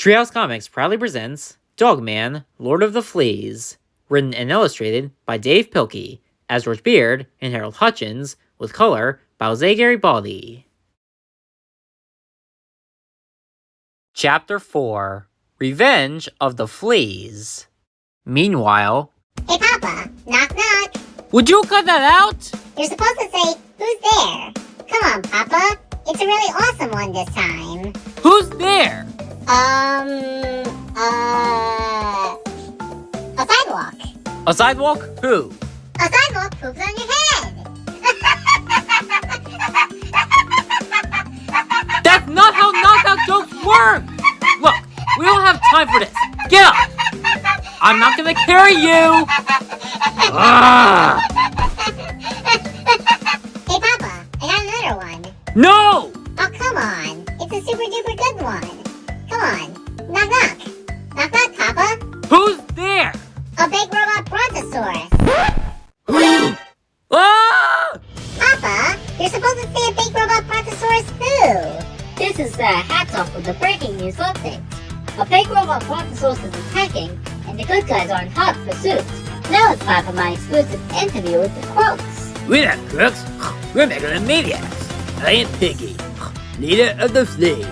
Treehouse Comics proudly presents Dogman, Lord of the Fleas, written and illustrated by Dav Pilkey, as George Beard and Harold Hutchins, with color by Jose Garibaldi. Chapter 4: Revenge of the Fleas. Meanwhile... Hey Papa, knock knock. Would you cut that out? You're supposed to say, who's there? Come on, Papa. It's a really awesome one this time. Who's there? A sidewalk. A sidewalk? Who? A sidewalk poops on your head. That's not how knockout jokes work! Look, we don't have time for this. Get up! I'm not gonna carry you! Ah! Hey Papa, I got another one. No! Oh, come on. It's a super duper good one. Come on. Knock knock. Knock knock, Papa. Who's there? A big robot brontosaurus. Ah! Papa, you're supposed to say a big robot brontosaurus who? This is Hats Off with the breaking news update. A big robot brontosaurus is attacking, and the good guys are in hot pursuit. Now it's time for my exclusive interview with the Crooks. We're not crooks, we're regular maniacs. I am Piggy, leader of the Fleas.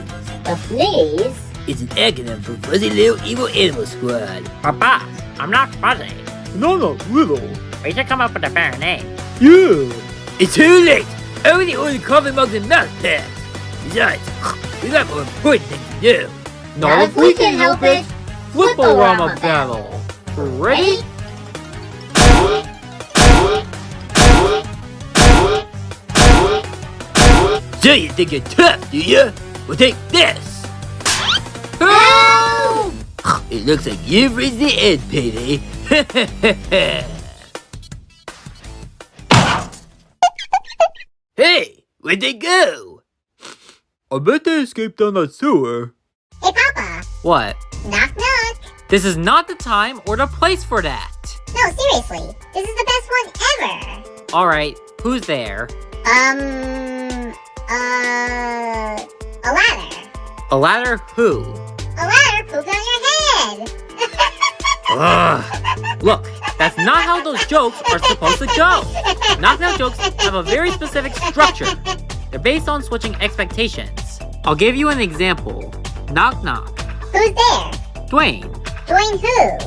The Fleas? It's an acronym for Fuzzy Little Evil Animal Squad. Boss, I'm not fuzzy. No, not little. We should come up with a better name. Yeah. It's too late! I already ordered coffee mugs and mouth pads. Besides, we got more important things to do. Not if we can help it. Flip-O-Rama battle. Ready? So you think you're tough, do you? Well, take this! Help! It looks like you've reached the end, Petey. Hey, where'd they go? I bet they escaped down that sewer. Hey Papa, What? knock knock. This is not the time or the place for that. No, seriously, this is the best one ever. Alright, who's there? A ladder. A ladder? Who? A ladder pooped on your head. Ugh. Look, that's not how those jokes are supposed to go. Knockout jokes have a very specific structure. They're based on switching expectations. I'll give you an example. Knock knock. Who's there? Dwayne. Dwayne who?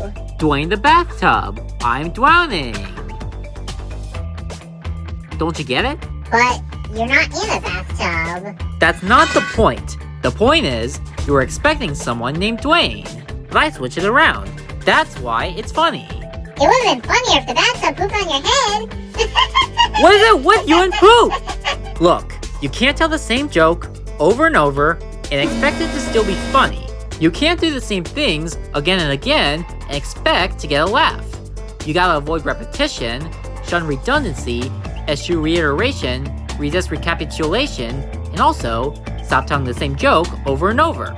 Dwayne the bathtub. I'm drowning. Don't you get it? But you're not in a bathtub. That's not the point. The point is, you were expecting someone named Dwayne. But I switch it around. That's why it's funny. It would have been funnier if the bathtub pooped on your head. What is it with you and poop? Look, you can't tell the same joke over and over and expect it to still be funny. You can't do the same things again and again and expect to get a laugh. You gotta avoid repetition, shun redundancy, eschew reiteration, resist recapitulation, and also stop telling the same joke over and over.